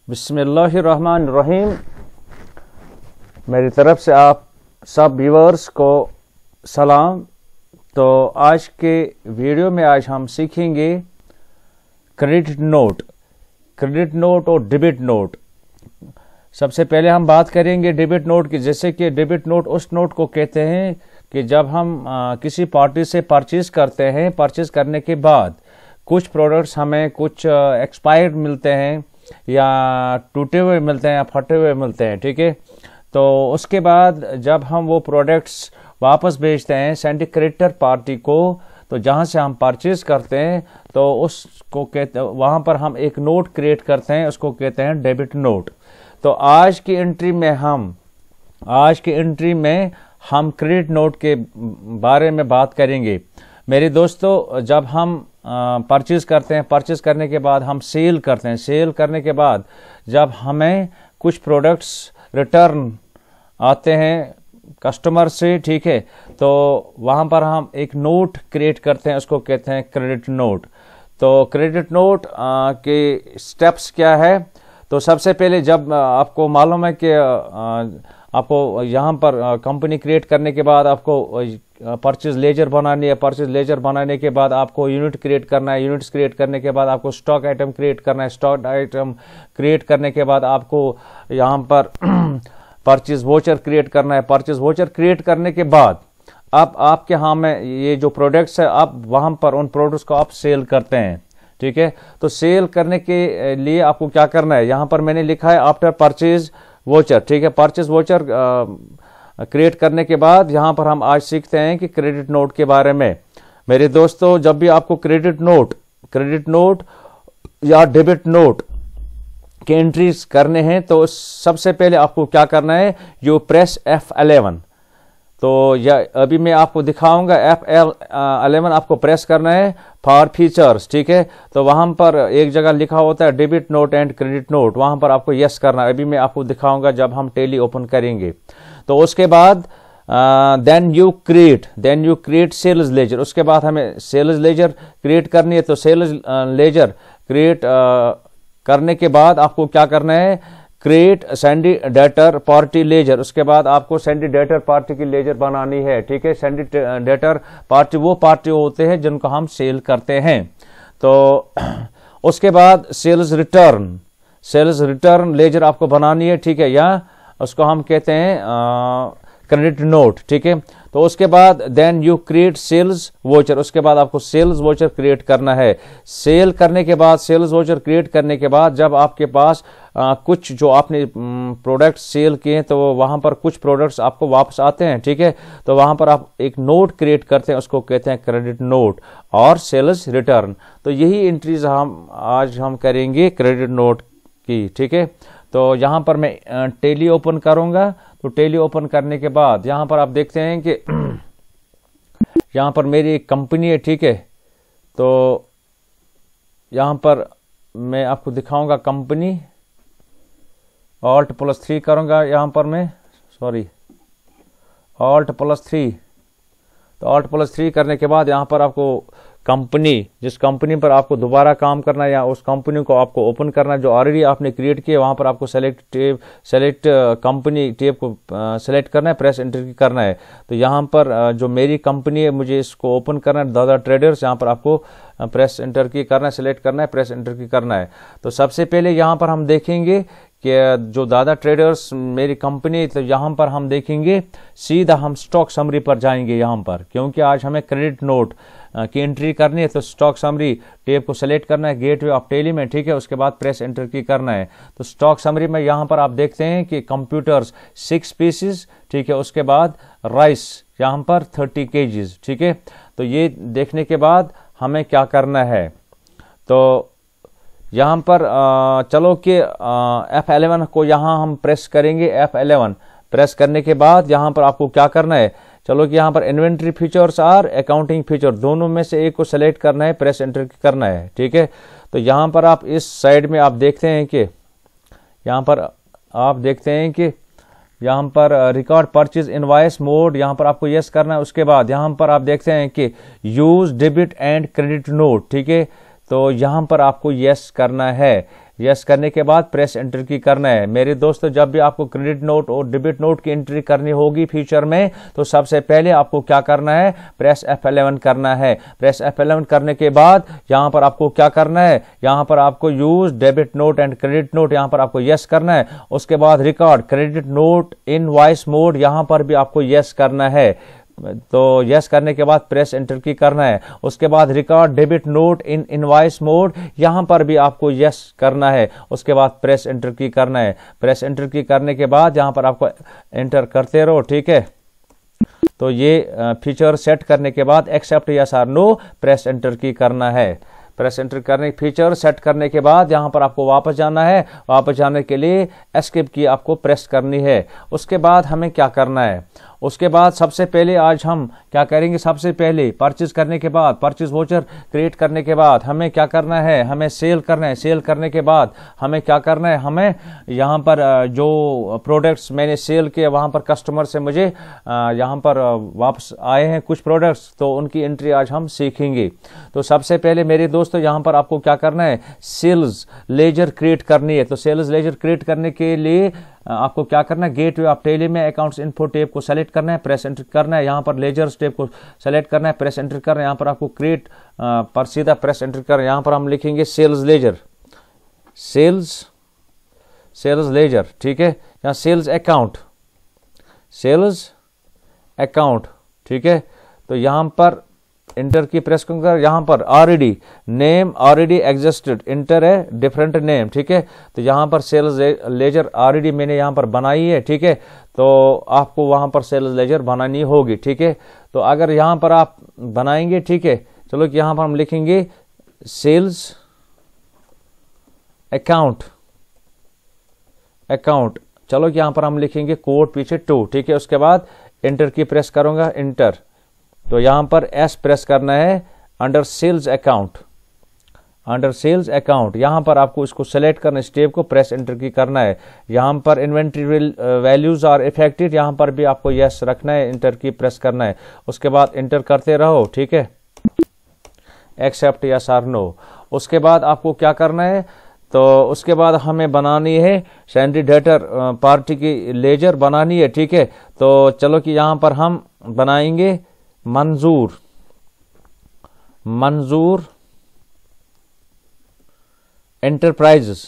बिस्मिल्लाहिर्रहमानिर्रहीम। मेरी तरफ से आप सब व्यूअर्स को सलाम। तो आज के वीडियो में आज हम सीखेंगे क्रेडिट नोट और डेबिट नोट। सबसे पहले हम बात करेंगे डेबिट नोट की। जैसे कि डेबिट नोट उस नोट को कहते हैं कि जब हम किसी पार्टी से परचेज करते हैं, परचेज करने के बाद कुछ प्रोडक्ट्स हमें कुछ एक्सपायर्ड मिलते हैं या टूटे हुए मिलते हैं या फटे हुए मिलते हैं, ठीक है। तो उसके बाद जब हम वो प्रोडक्ट्स वापस भेजते हैं सेंड क्रेडिटर पार्टी को, तो जहां से हम परचेज करते हैं तो उसको कहते, वहां पर हम एक नोट क्रिएट करते हैं, उसको कहते हैं डेबिट नोट। तो आज की एंट्री में हम क्रेडिट नोट के बारे में बात करेंगे। मेरे दोस्तों, जब हम परचेज करते हैं, परचेज करने के बाद हम सेल करते हैं, सेल करने के बाद जब हमें कुछ प्रोडक्ट्स रिटर्न आते हैं कस्टमर से, ठीक है, तो वहां पर हम एक नोट क्रिएट करते हैं, उसको कहते हैं क्रेडिट नोट। तो क्रेडिट नोट के स्टेप्स क्या है? तो सबसे पहले जब आपको मालूम है कि आपको यहाँ पर कंपनी क्रिएट करने के बाद आपको परचेज लेजर बनानी है, परचेज लेजर बनाने के बाद आपको यूनिट क्रिएट करना है, यूनिट्स क्रिएट करने के बाद आपको स्टॉक आइटम क्रिएट करना है, स्टॉक आइटम क्रिएट करने के बाद आपको यहाँ पर परचेज वोचर क्रिएट करना है। परचेज वोचर क्रिएट करने के बाद अब आपके यहाँ में ये जो प्रोडक्ट्स है, अब वहाँ पर उन प्रोडक्ट्स को आप सेल करते हैं, ठीक है। तो सेल करने के लिए आपको क्या करना है, यहाँ पर मैंने लिखा है आफ्टर परचेज वोचर, ठीक है। परचेज वोचर क्रिएट करने के बाद यहाँ पर हम आज सीखते हैं कि क्रेडिट नोट के बारे में। मेरे दोस्तों, जब भी आपको क्रेडिट नोट या डेबिट नोट के एंट्रीज करने हैं तो सबसे पहले आपको क्या करना है, यू प्रेस F11। तो अभी मैं आपको दिखाऊंगा। F11 आपको प्रेस करना है फॉर फीचर्स, ठीक है। तो वहां पर एक जगह लिखा होता है debit note and credit note, वहां पर आपको यस करना है। अभी मैं आपको दिखाऊंगा जब हम टैली ओपन करेंगे। तो उसके बाद then you create sales ledger. उसके बाद हमें सेल्स लेजर क्रिएट करनी है। तो सेल्स लेजर क्रिएट करने के बाद आपको क्या करना है, create sandy debtor party laser. उसके बाद आपको सेंडी डेटर पार्टी की लेजर बनानी है, ठीक है। सेंडी डेटर पार्टी वो पार्टी होते हैं जिनको हम सेल करते हैं। तो उसके बाद सेल्स रिटर्न लेजर आपको बनानी है, ठीक है, या उसको हम कहते हैं क्रेडिट नोट, ठीक है। तो उसके बाद then you create sales voucher. उसके बाद आपको सेल्स वोचर क्रिएट करना है। सेल्स वोचर क्रिएट करने के बाद जब आपके पास कुछ जो आपने प्रोडक्ट सेल किए हैं तो वहां पर कुछ प्रोडक्ट्स आपको वापस आते हैं, ठीक है। तो वहां पर आप एक नोट क्रिएट करते हैं, उसको कहते हैं क्रेडिट नोट और सेल्स रिटर्न। तो यही एंट्रीज आज हम करेंगे क्रेडिट नोट की, ठीक है। तो यहां पर मैं टैली ओपन करूंगा। तो टैली ओपन करने के बाद यहां पर आप देखते हैं कि यहां पर मेरी एक कंपनी है, ठीक है। तो यहां पर मैं आपको दिखाऊंगा कंपनी, Alt+3 करूंगा यहां पर मैं, Alt+3। तो Alt+3 करने के बाद यहां पर आपको कंपनी, जिस कंपनी पर आपको दोबारा काम करना है या उस कंपनी को आपको ओपन करना है जो ऑलरेडी आपने क्रिएट किया, वहां पर आपको सेलेक्ट कंपनी टैब को सेलेक्ट करना है, प्रेस एंटर की करना है। तो यहां पर जो मेरी कंपनी है मुझे इसको ओपन करना है, दादा ट्रेडर्स। यहां पर आपको प्रेस एंटर की करना है, सेलेक्ट करना है, प्रेस एंटर की करना है। तो सबसे पहले यहां पर हम देखेंगे कि जो दादा ट्रेडर्स मेरी कंपनी, तो यहां पर हम देखेंगे सीधा हम स्टॉक समरी पर जाएंगे यहां पर, क्योंकि आज हमें क्रेडिट नोट की एंट्री करनी है। तो स्टॉक समरी टैब को सेलेक्ट करना है गेटवे ऑफ टैली में, ठीक है। उसके बाद प्रेस एंटर की करना है। तो स्टॉक समरी में यहां पर आप देखते हैं कि कंप्यूटर्स 6 पीसेस, ठीक है। उसके बाद राइस यहां पर 30 kgs, ठीक है। तो ये देखने के बाद हमें क्या करना है, तो यहां पर चलो कि F11 को यहां हम प्रेस करेंगे। F11 प्रेस करने के बाद यहां पर आपको क्या करना है, चलो कि यहां पर इन्वेंट्री फीचर्स और अकाउंटिंग फीचर दोनों में से एक को सेलेक्ट करना है, प्रेस एंटर करना है, ठीक है। तो यहां पर आप इस साइड में आप देखते हैं कि यहां पर रिकॉर्ड परचेज इनवॉइस मोड, यहां पर आपको यस करना है। उसके बाद यहां पर आप देखते हैं कि use debit and credit note, ठीक है। तो यहां पर आपको यस करना है। यस करने के बाद प्रेस एंटर की करना है। मेरे दोस्तों, जब भी आपको क्रेडिट नोट और डेबिट नोट की एंट्री करनी होगी फ्यूचर में, तो सबसे पहले आपको क्या करना है, प्रेस F11 करना है। प्रेस F11 करने के बाद यहां पर आपको क्या करना है, यहां पर आपको use debit note and credit note, यहां पर आपको यस करना है। उसके बाद रिकॉर्ड क्रेडिट नोट इन वॉइस मोड, यहां पर भी आपको यस करना है। तो यस करने के बाद प्रेस एंटर की करना है। उसके बाद record debit note in invoice mode, यहां पर भी आपको यस करना है। उसके बाद प्रेस एंटर की करना है। प्रेस एंटर की करने के बाद यहां पर आपको एंटर करते रहो, ठीक है। तो ये फीचर सेट करने के बाद accept yes or no, press enter की करना है। प्रेस एंटर करने फीचर सेट करने के बाद यहां पर आपको वापस जाना है। वापस जाने के लिए एस्केप की आपको प्रेस करनी है। उसके बाद हमें क्या करना है, उसके बाद सबसे पहले आज हम क्या करेंगे, सबसे पहले परचेज करने के बाद, परचेज वाउचर क्रिएट करने के बाद हमें क्या करना है, हमें सेल करना है। सेल करने के बाद हमें क्या करना है, हमें यहाँ पर जो प्रोडक्ट्स मैंने सेल किए वहाँ पर कस्टमर से मुझे यहाँ पर वापस आए हैं कुछ प्रोडक्ट्स, तो उनकी एंट्री आज हम सीखेंगे। तो सबसे पहले मेरे दोस्तों यहाँ पर आपको क्या करना है, सेल्स लेजर क्रिएट करनी है। तो सेल्स लेजर क्रिएट करने के लिए आपको क्या करना है, गेटवे ऑफ टेली में अकाउंट्स इन्फो टेब को सेलेक्ट करना है, प्रेस एंटर करना है। यहाँ पर लेजर्स टेब को सेलेक्ट करना है, प्रेस एंटर करना है। यहाँ पर आपको क्रिएट पर सीधा प्रेस एंटर करना है। यहाँ पर हम लिखेंगे सेल्स लेजर, सेल्स लेजर, ठीक है। यहाँ सेल्स अकाउंट, ठीक है। तो यहाँ पर इंटर की प्रेस करूंगा। यहाँ पर already name already existed, inter है डिफरेंट नेम, ठीक है। तो यहाँ पर सेल्स लेजर ऑलरेडी मैंने यहाँ पर बनाई है, ठीक है। तो आपको वहां पर सेल्स लेजर बनानी होगी, ठीक है। तो अगर यहाँ पर आप बनाएंगे, ठीक है, चलो कि यहाँ पर हम लिखेंगे सेल्स अकाउंट, चलो कि यहाँ पर हम लिखेंगे कोड पीछे 2, ठीक है। उसके बाद इंटर की प्रेस करूंगा, इंटर। तो यहां पर एस प्रेस करना है अंडर सेल्स अकाउंट, यहां पर आपको इसको सेलेक्ट करना, स्टेप को प्रेस एंटर की करना है। यहां पर इन्वेंट्री वैल्यूज आर इफेक्टेड, यहां पर भी आपको यस रखना है, इंटर की प्रेस करना है। उसके बाद इंटर करते रहो, ठीक है। Accept yes or no. उसके बाद आपको क्या करना है, तो उसके बाद हमें बनानी है सैंडी डेटर पार्टी की लेजर बनानी है, ठीक है। तो चलो कि यहां पर हम बनाएंगे मंजूर एंटरप्राइजेस,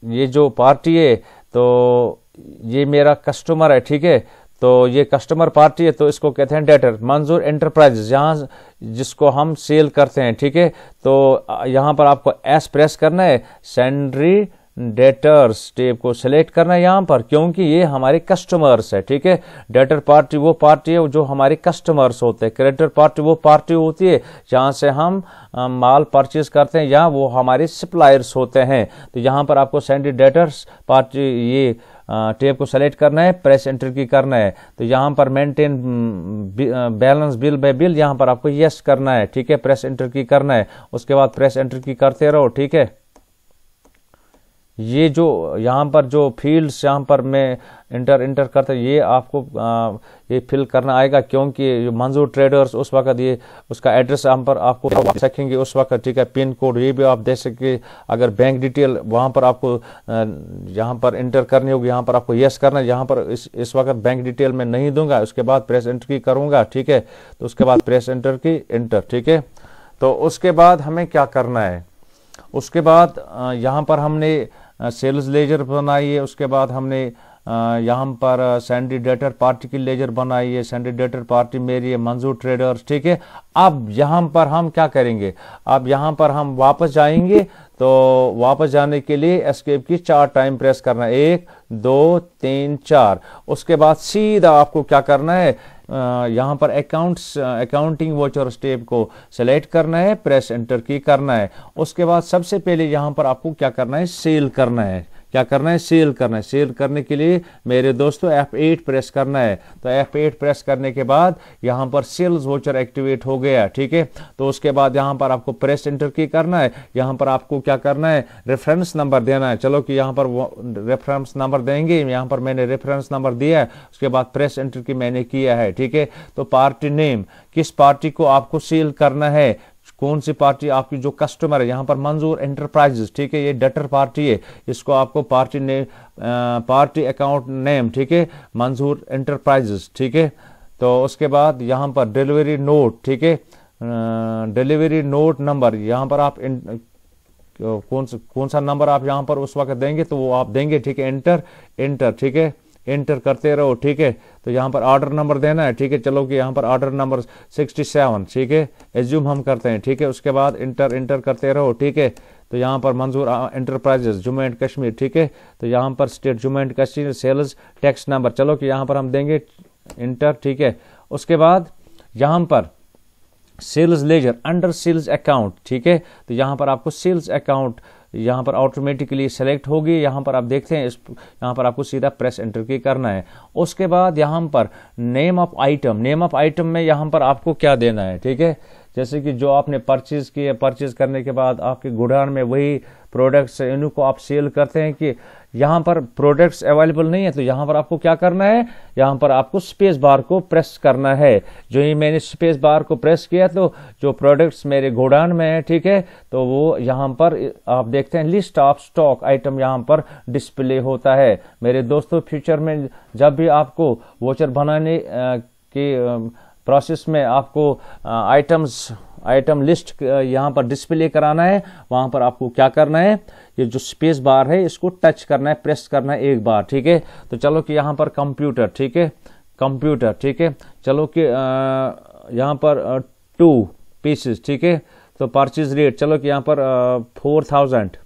ये जो पार्टी है तो ये मेरा कस्टमर है, ठीक है। तो ये कस्टमर पार्टी है, तो इसको कहते हैं डेटर। मंजूर एंटरप्राइजेस, यहाँ जिसको हम सेल करते हैं, ठीक है। तो यहाँ पर आपको एस प्रेस करना है, सैंड्री डेटर्स टेब को सिलेक्ट करना है यहाँ पर, क्योंकि ये हमारे कस्टमर्स है, ठीक है। डेटर पार्टी वो पार्टी है जो हमारे कस्टमर्स होते हैं। क्रेडिटर पार्टी वो पार्टी होती है जहाँ से हम माल परचेज करते हैं, या वो हमारे सप्लायर्स होते हैं। तो यहाँ पर आपको सैंडी डेटर्स पार्टी ये टेब को सेलेक्ट करना है, प्रेस एंटर की करना है। तो यहाँ पर maintain balance bill bye bill, यहाँ पर आपको यस करना है, ठीक है। प्रेस एंटर की करना है। उसके बाद प्रेस एंटर की करते रहो, ठीक है। ये जो यहाँ पर जो फील्ड्स यहाँ पर मैं इंटर करते, ये आपको ये फिल करना आएगा, क्योंकि मंजूर ट्रेडर्स उस वक्त ये उसका एड्रेस हम पर आपको सकेंगे उस वक्त, ठीक है। पिन कोड ये भी आप दे सके। अगर बैंक डिटेल वहाँ पर आपको यहाँ पर इंटर करनी होगी, यहाँ पर आपको यस करना है। यहाँ पर इस वक्त बैंक डिटेल में नहीं दूंगा। उसके बाद प्रेस एंटर की करूँगा, ठीक है। तो उसके बाद प्रेस एंटर की इंटर, ठीक है। तो उसके बाद हमें क्या करना है, उसके बाद यहाँ पर हमने सेल्स लेजर बनाई है। उसके बाद हमने यहाँ पर सैंडी डेटर पार्टी की लेजर बनाई है। सैंडी डेटर पार्टी मेरी है, मंजूर ट्रेडर्स, ठीक है। अब यहाँ पर हम क्या करेंगे, अब यहाँ पर हम वापस जाएंगे। तो वापस जाने के लिए एस्केप की 4 टाइम प्रेस करना है, 1 2 3 4। उसके बाद सीधा आपको क्या करना है, यहाँ पर अकाउंटिंग वाउचर स्टेप को सेलेक्ट करना है, प्रेस एंटर की करना है। उसके बाद सबसे पहले यहाँ पर आपको क्या करना है, सेल करना है। क्या करना है, सेल करना है। सेल करने के लिए मेरे दोस्तों F8 प्रेस करना है। तो F8 प्रेस करने के बाद यहाँ पर सेल्स वोचर एक्टिवेट हो गया, ठीक है। तो उसके बाद यहाँ पर आपको प्रेस एंटर की करना है। यहाँ पर आपको क्या करना है, रेफरेंस नंबर देना है। चलो कि यहाँ पर रेफरेंस नंबर देंगे, यहाँ पर मैंने रेफरेंस नंबर दिया है, उसके बाद प्रेस एंटर की मैंने किया है, ठीक है। तो पार्टी नेम, किस पार्टी को आपको सेल करना है, कौन सी पार्टी आपकी जो कस्टमर है, यहाँ पर मंजूर एंटरप्राइजेस, ठीक है, ये डेटर पार्टी है, इसको आपको party name, party account name, ठीक है, मंजूर एंटरप्राइजेस, ठीक है। तो उसके बाद यहाँ पर डिलीवरी नोट, ठीक है, डिलीवरी नोट नंबर, यहाँ पर आप कौन सा नंबर आप यहाँ पर उस वक्त देंगे तो वो आप देंगे, ठीक है। एंटर, ठीक है, एंटर करते रहो, ठीक है। तो यहाँ पर ऑर्डर नंबर देना है, ठीक है। चलो कि यहाँ पर ऑर्डर नंबर 67, ठीक है, एज्यूम हम करते हैं, ठीक है। उसके बाद एंटर करते रहो, ठीक है। तो यहाँ पर मंजूर एंटरप्राइजेस जम्मू एंड कश्मीर, ठीक है। तो यहाँ पर state Jammu and Kashmir, sales tax number, चलो कि यहाँ पर हम देंगे इंटर, ठीक है। उसके बाद यहाँ पर sales ledger under sales account, ठीक है। तो यहाँ पर आपको सेल्स अकाउंट यहाँ पर ऑटोमेटिकली सेलेक्ट होगी। यहाँ पर आप देखते हैं यहाँ पर आपको सीधा प्रेस एंटर की करना है। उसके बाद यहाँ पर नेम ऑफ आइटम में यहाँ पर आपको क्या देना है, ठीक है। जैसे कि जो आपने परचेज किए, परचेज करने के बाद आपके गोडाउन में वही प्रोडक्ट्स इन्हीं को आप सेल करते हैं कि यहाँ पर प्रोडक्ट्स अवेलेबल नहीं है, तो यहाँ पर आपको क्या करना है, यहाँ पर आपको स्पेस बार को प्रेस करना है। जो ही मैंने स्पेस बार को प्रेस किया तो जो प्रोडक्ट्स मेरे गोडाउन में है, ठीक है, तो वो यहाँ पर आप देखते हैं लिस्ट ऑफ स्टॉक आइटम यहाँ पर डिस्प्ले होता है। मेरे दोस्तों फ्यूचर में जब भी आपको वोचर बनाने की प्रोसेस में आपको आइटम लिस्ट यहाँ पर डिस्प्ले कराना है, वहां पर आपको क्या करना है, ये जो स्पेस बार है इसको टच करना है, प्रेस करना है एक बार, ठीक है। तो चलो कि यहाँ पर कंप्यूटर, ठीक है, कंप्यूटर, ठीक है। चलो कि यहाँ पर 2 पीसेस, ठीक है। तो परचेज रेट, चलो कि यहाँ पर 4000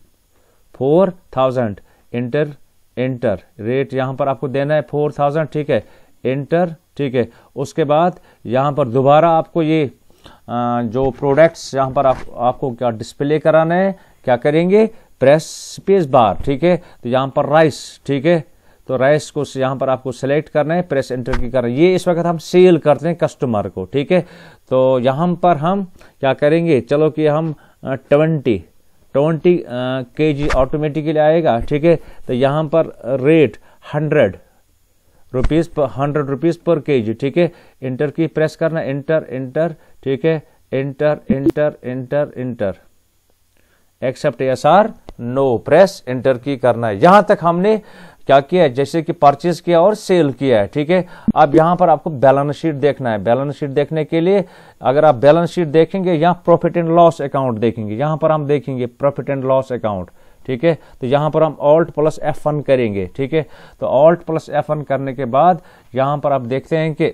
एंटर रेट यहाँ पर आपको देना है 4000, ठीक है, एंटर, ठीक है। उसके बाद यहाँ पर दोबारा आपको ये जो प्रोडक्ट्स यहाँ पर आपको क्या डिस्प्ले कराना है, क्या करेंगे, प्रेस स्पेस बार, ठीक है। तो यहाँ पर राइस, ठीक है, तो राइस को यहाँ पर आपको सेलेक्ट करना है, प्रेस एंटर की करना है। ये इस वक्त हम सेल करते हैं कस्टमर को, ठीक है। तो यहाँ पर हम क्या करेंगे, चलो कि हम 20 kg ऑटोमेटिकली आएगा, ठीक है। तो यहाँ पर रेट 100 रुपीज पर केजी, ठीक है। इंटर की प्रेस करना, इंटर, ठीक है, enter, accept yes or no, press enter की करना है। यहां तक हमने क्या किया है, जैसे कि परचेज किया और सेल किया है, ठीक है। अब यहां पर आपको बैलेंस शीट देखना है। बैलेंस शीट देखने के लिए अगर आप बैलेंस शीट देखेंगे, यहाँ प्रॉफिट एंड लॉस अकाउंट देखेंगे, यहां पर हम देखेंगे प्रॉफिट एंड लॉस अकाउंट, ठीक है। तो यहां पर हम Alt + F1 करेंगे, ठीक है। तो Alt + F1 करने के बाद यहां पर आप देखते हैं कि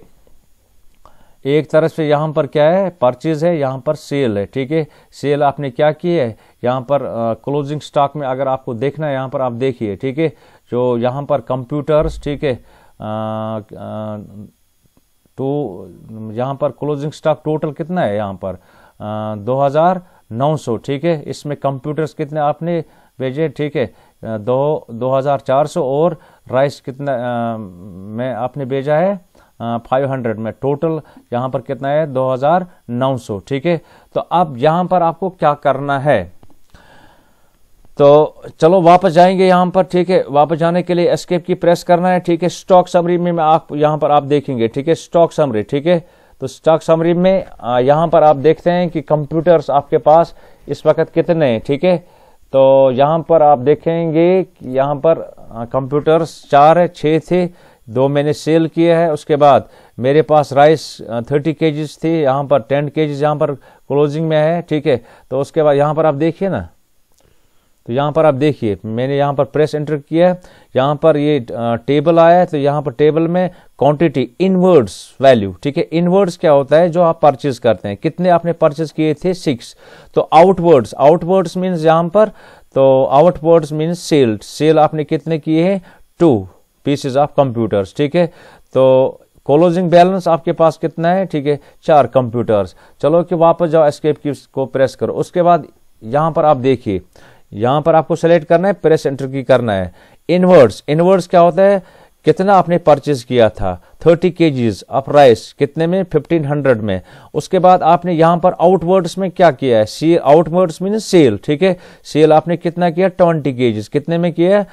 एक तरफ से यहां पर क्या है, परचेज है, यहां पर सेल है, ठीक है। सेल आपने क्या की है, यहां पर क्लोजिंग स्टॉक में अगर आपको देखना है, यहां पर आप देखिए, ठीक है। जो यहां पर कंप्यूटर्स, ठीक है, तो यहां पर क्लोजिंग स्टॉक टोटल कितना है, यहां पर 2900, ठीक है। इसमें कंप्यूटर्स कितने आपने भेजे, ठीक है, 2400 और राइस कितना में आपने भेजा है 500 में, टोटल यहाँ पर कितना है 2900, ठीक है। तो अब यहाँ पर आपको क्या करना है, तो चलो वापस जाएंगे यहाँ पर, ठीक है। वापस जाने के लिए एस्केप की प्रेस करना है, ठीक है। स्टॉक समरी में आप यहाँ पर आप देखेंगे, ठीक है, स्टॉक समरी, ठीक है। तो स्टॉक समरी में यहाँ पर आप देखते हैं कि कंप्यूटर्स आपके पास इस वक्त कितने हैं, ठीक है। तो यहाँ पर आप देखेंगे यहाँ पर कंप्यूटर्स 4 है, 6 थे, 2 मैंने सेल किए हैं। उसके बाद मेरे पास राइस 30 केजीज थी, यहाँ पर 10 केजीज यहाँ पर क्लोजिंग में है, ठीक है। तो उसके बाद यहाँ पर आप देखिए ना, तो यहाँ पर आप देखिए मैंने यहाँ पर प्रेस एंटर किया है, यहाँ पर ये टेबल आया है। तो यहाँ पर टेबल में क्वांटिटी इनवर्ड्स वैल्यू, ठीक है। इनवर्ड्स क्या होता है, जो आप परचेज करते हैं, कितने आपने परचेज किए थे 6। तो आउटवर्ड्स मीन्स यहाँ पर, तो आउटवर्ड्स मीन्स सेल आपने कितने किए हैं 2 पीसेज ऑफ कंप्यूटर्स, ठीक है। तो क्लोजिंग बैलेंस आपके पास कितना है, ठीक है, 4 कंप्यूटर्स। चलो कि वापस जाओ, एस्केप की को प्रेस करो। उसके बाद यहाँ पर आप देखिए, यहां पर आपको सेलेक्ट करना है, प्रेस एंटर की करना है। इनवर्ड्स, इनवर्ड्स क्या होता है, कितना आपने परचेज किया था, 30 kgs ऑफ राइस, कितने में, 1500 में। उसके बाद आपने यहां पर आउटवर्ड्स में क्या किया है, सी आउटवर्ड्स मीन सेल, ठीक है, सेल आपने कितना किया, 20 kgs, कितने में किया,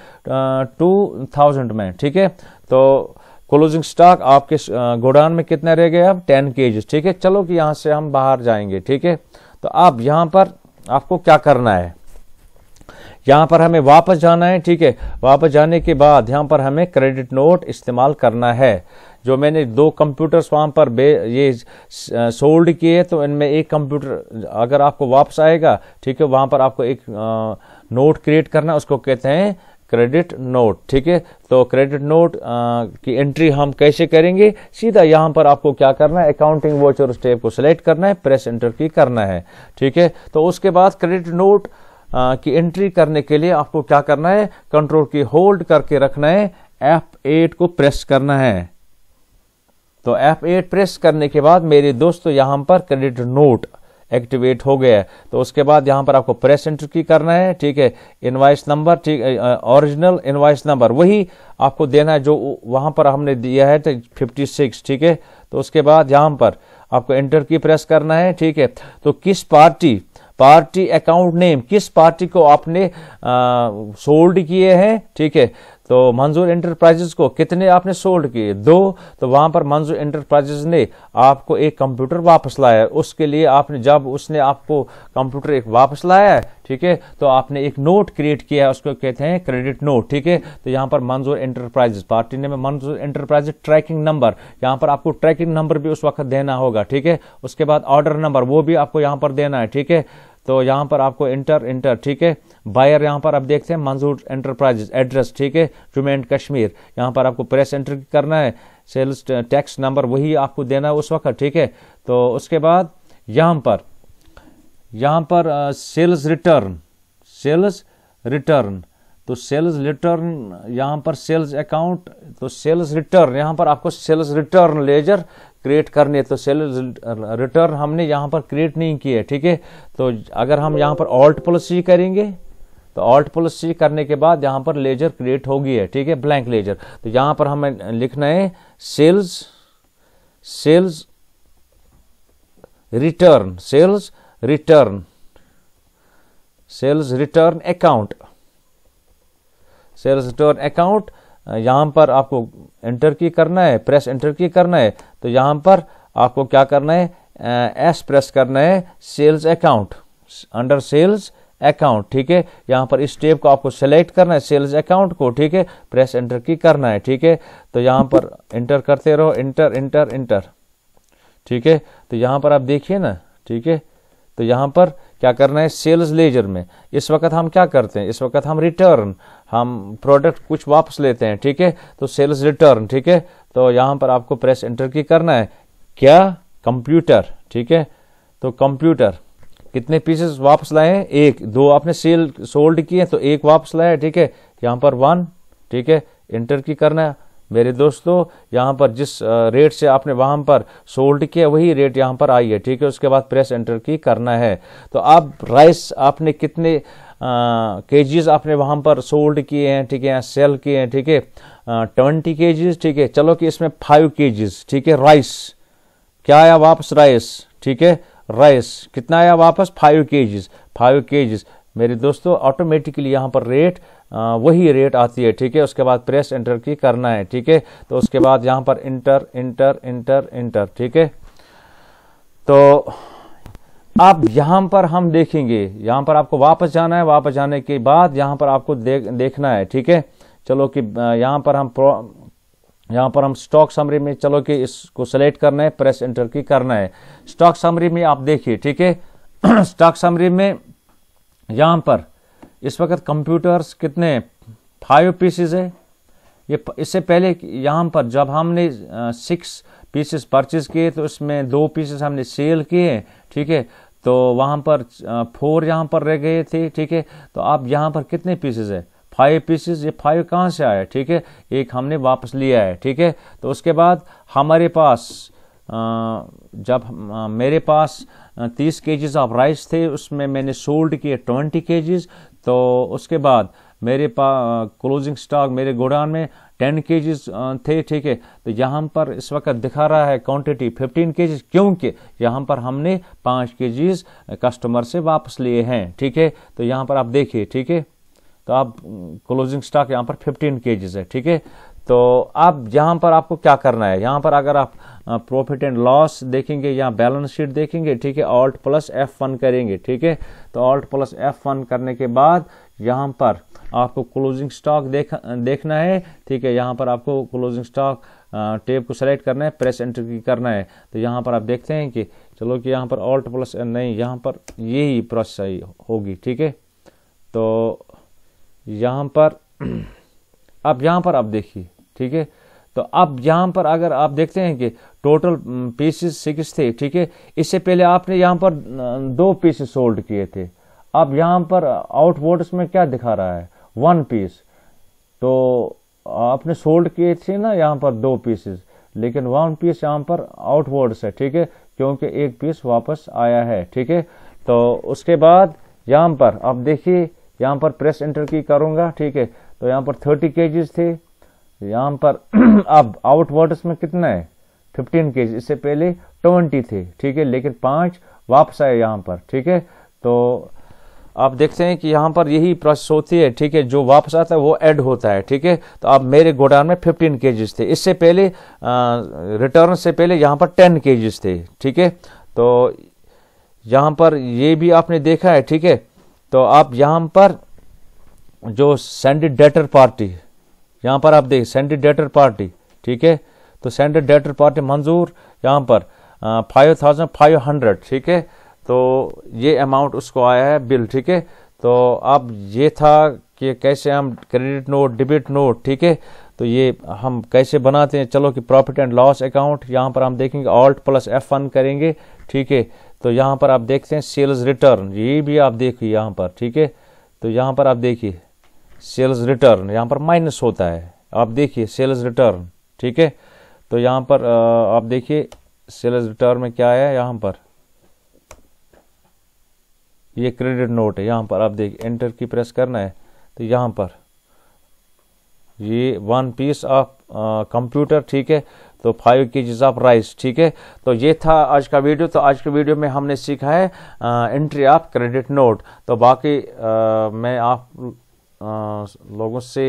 2000 में, ठीक है। तो क्लोजिंग स्टॉक आपके गोडाउन में कितना रह गया, अब 10 kgs, ठीक है। चलो कि यहां से हम बाहर जाएंगे, ठीक है। तो अब यहां पर आपको क्या करना है, यहां पर हमें वापस जाना है, ठीक है। वापस जाने के बाद यहां पर हमें क्रेडिट नोट इस्तेमाल करना है। जो मैंने 2 कंप्यूटर्स वहां पर ये सोल्ड किए, तो इनमें एक कंप्यूटर अगर आपको वापस आएगा, ठीक है, वहां पर आपको एक नोट क्रिएट करना, उसको कहते हैं क्रेडिट नोट, ठीक है। तो क्रेडिट नोट की एंट्री हम कैसे करेंगे, सीधा यहां पर आपको क्या करना है, अकाउंटिंग वॉचर स्टेप को सिलेक्ट करना है, प्रेस एंटर की करना है, ठीक है। तो उसके बाद क्रेडिट नोट की एंट्री करने के लिए आपको क्या करना है, कंट्रोल की होल्ड करके रखना है, F8 को प्रेस करना है। तो F8 प्रेस करने के बाद मेरे दोस्तों यहां पर क्रेडिट नोट एक्टिवेट हो गया है। तो उसके बाद यहां पर आपको प्रेस एंटर की करना है, ठीक है। इनवॉइस नंबर, ठीक, ओरिजिनल इनवॉइस नंबर वही आपको देना है जो वहां पर हमने दिया है, 56, ठीक है। तो उसके बाद यहां पर आपको एंटर की प्रेस करना है, ठीक है। तो किस पार्टी अकाउंट नेम, किस पार्टी को आपने सोल्ड किए हैं, ठीक है। तो मंजूर एंटरप्राइजेस को कितने आपने सोल्ड किए, 2। तो वहां पर मंजूर एंटरप्राइजेस ने आपको एक कंप्यूटर वापस लाया, उसके लिए आपने, जब उसने आपको कंप्यूटर एक वापस लाया है, ठीक है, तो आपने एक नोट क्रिएट किया है, उसको कहते हैं क्रेडिट नोट, ठीक है। तो यहां पर मंजूर एंटरप्राइजेस, पार्टी नेम में मंजूर एंटरप्राइजेस, ट्रैकिंग नंबर, यहां पर आपको ट्रैकिंग नंबर भी उस वक्त देना होगा, ठीक है। उसके बाद ऑर्डर नंबर वो भी आपको यहां पर देना है, ठीक है। तो यहां पर आपको इंटर, ठीक है। बायर यहां पर आप देखते हैं मंजूर एंटरप्राइजेस, एड्रेस, ठीक है, जम्मू एंड कश्मीर, यहां पर आपको प्रेस एंटर करना है। सेल्स टैक्स नंबर वही आपको देना है उस वक्त, ठीक है। तो उसके बाद यहां पर सेल्स रिटर्न, तो सेल्स रिटर्न यहां पर सेल्स अकाउंट, तो सेल्स रिटर्न यहां पर आपको सेल्स रिटर्न लेजर क्रिएट करनी है। तो सेल्स रिटर्न हमने यहां पर क्रिएट नहीं की है, ठीक है। तो अगर हम यहां पर ऑल्ट+C करेंगे, तो ऑल्ट+C करने के बाद यहां पर लेजर क्रिएट होगी है, ठीक है, ब्लैंक लेजर। तो यहां पर हमें लिखना है सेल्स रिटर्न अकाउंट, यहां पर आपको एंटर की करना है, प्रेस एंटर की करना है। तो यहां पर आपको क्या करना है, एस प्रेस करना है, sales account, under sales account, ठीक है। यहां पर इस स्टेप को आपको सेलेक्ट करना है, सेल्स अकाउंट को, ठीक है, प्रेस एंटर की करना है, ठीक है। तो यहां पर एंटर करते रहो, इंटर, ठीक है। तो यहां पर आप देखिए ना, ठीक है। तो यहां पर क्या करना है, सेल्स लेजर में इस वक्त हम क्या करते हैं, इस वक्त हम रिटर्न, हम प्रोडक्ट कुछ वापस लेते हैं, ठीक है। तो सेल्स रिटर्न, ठीक है। तो यहां पर आपको प्रेस एंटर की करना है, क्या, कंप्यूटर, ठीक है। तो कंप्यूटर कितने पीसेस वापस लाए हैं, 1, 2 आपने सोल्ड किए तो 1 वापस लाया, ठीक है। यहां पर 1, ठीक है, एंटर की करना है। मेरे दोस्तों यहां पर जिस रेट से आपने वहां पर सोल्ड किया वही रेट यहां पर आई है, ठीक है। उसके बाद प्रेस एंटर की करना है। तो अब राइस आपने कितने केजीज आपने वहां पर सोल्ड किए हैं, ठीक है, सेल किए हैं, ठीक है, 20 केजीज, ठीक है। चलो कि इसमें 5 केजीज, ठीक है, राइस क्या आया वापस, राइस, ठीक है, राइस कितना आया वापस, 5 केजीज। मेरे दोस्तों ऑटोमेटिकली यहां पर रेट वही रेट आती है, ठीक है। उसके बाद प्रेस एंटर की करना है, ठीक है। तो उसके बाद यहां पर इंटर, ठीक है। तो अब यहां पर हम देखेंगे, यहां पर आपको वापस जाना है, वापस जाने के बाद यहां पर आपको देखना है, ठीक है। चलो कि यहां पर हम स्टॉक समरी में, चलो कि इसको सेलेक्ट करना है, प्रेस एंटर की करना है। स्टॉक समरी में आप देखिए, ठीक है। स्टॉक समरी में यहां पर इस वक्त कंप्यूटर्स कितने, 5 पीसेस है। ये इससे पहले यहां पर जब हमने 6 पीसेस परचेज किए तो इसमें 2 पीसेस हमने सेल किए, ठीक है। तो वहां पर 4 यहां पर रह गए थे, ठीक है। तो अब यहां पर कितने पीसेस है, 5 पीसेस। ये 5 कहां से आया, ठीक है, 1 हमने वापस लिया है, ठीक है। तो उसके बाद हमारे पास जब मेरे पास 30 केजीज ऑफ राइस थे, उसमें मैंने सोल्ड किए 20 केजीज। तो उसके बाद मेरे पास क्लोजिंग स्टॉक मेरे गोडाउन में 10 केजीज थे, ठीक है। तो यहाँ पर इस वक्त दिखा रहा है क्वांटिटी 15 केजीज, क्योंकि यहाँ पर हमने 5 केजीज कस्टमर से वापस लिए हैं, ठीक है। तो यहाँ पर आप देखिए, ठीक है। तो आप क्लोजिंग स्टॉक यहाँ पर 15 केजीज है, ठीक है। तो अब यहाँ पर आपको क्या करना है, यहाँ पर अगर आप प्रॉफिट एंड लॉस देखेंगे या बैलेंस शीट देखेंगे, ठीक है, ऑल्ट प्लस F1 करेंगे, ठीक है। तो ऑल्ट प्लस F1 करने के बाद यहाँ पर आपको क्लोजिंग स्टॉक देखना है, ठीक है। यहाँ पर आपको क्लोजिंग स्टॉक टेब को सेलेक्ट करना है, प्रेस एंटर की करना है। तो यहाँ पर आप देखते हैं कि चलो कि यहाँ पर ऑल्ट प्लस नहीं, यहाँ पर यही प्रोसेस होगी, ठीक है। तो यहाँ पर अब यहाँ पर आप देखिए, ठीक है। तो अब यहाँ पर अगर आप देखते हैं कि टोटल पीसेस 6 थे, ठीक है। इससे पहले आपने यहाँ पर 2 पीसेस सोल्ड किए थे। अब यहाँ पर आउटवर्ड्स में क्या दिखा रहा है, 1 पीस। तो आपने सोल्ड किए थे ना यहाँ पर 2 पीसेस, लेकिन 1 पीस यहाँ पर आउटवर्ड्स है, ठीक है, क्योंकि 1 पीस वापस आया है, ठीक है। तो उसके बाद यहाँ पर आप देखिए, यहाँ पर प्रेस एंटर की करूंगा, ठीक है। तो यहाँ पर 30 केजीज थे, यहाँ पर अब आउटवर्ड्स में कितना है, 15 केजी। इससे पहले 20 थे, ठीक है, लेकिन 5 वापस आए यहाँ पर, ठीक है। तो आप देखते हैं कि यहाँ पर यही प्रोसेस होती है, ठीक है। जो वापस आता है वो ऐड होता है, ठीक है। तो अब मेरे गोडाउन में 15 केजीज थे, इससे पहले रिटर्न से पहले यहाँ पर 10 केजीज थे, ठीक है। तो यहाँ पर ये भी आपने देखा है, ठीक है। तो आप यहाँ पर जो सेंडेड डेटर पार्टी, यहाँ पर आप देख सेंडेड डेटर पार्टी, ठीक है। तो सेंडेड डेटर पार्टी मंजूर यहाँ पर 5500, ठीक है। तो ये अमाउंट उसको आया है बिल, ठीक है। तो अब ये था कि कैसे हम क्रेडिट नोट, डेबिट नोट, ठीक है। तो ये हम कैसे बनाते हैं, चलो कि प्रॉफिट एंड लॉस अकाउंट यहाँ पर हम देखेंगे, ऑल्ट प्लस F1 करेंगे, ठीक है। तो यहाँ पर आप देखते हैं सेल्स रिटर्न, ये भी आप देखिए यहाँ पर, ठीक है। तो यहाँ पर आप देखिए सेल्स रिटर्न, यहाँ पर माइनस होता है, आप देखिए सेल्स रिटर्न, ठीक है। तो यहाँ पर आप देखिए सेल्स रिटर्न में क्या है, यहाँ पर ये क्रेडिट नोट है, यहाँ पर आप देखिए एंटर की प्रेस करना है। तो यहाँ पर ये 1 पीस ऑफ कंप्यूटर, ठीक है। तो 5 केजीज ऑफ राइस, ठीक है। तो ये था आज का वीडियो। तो आज के वीडियो में हमने सीखा है एंट्री ऑफ क्रेडिट नोट। तो बाकी मैं आप लोगों से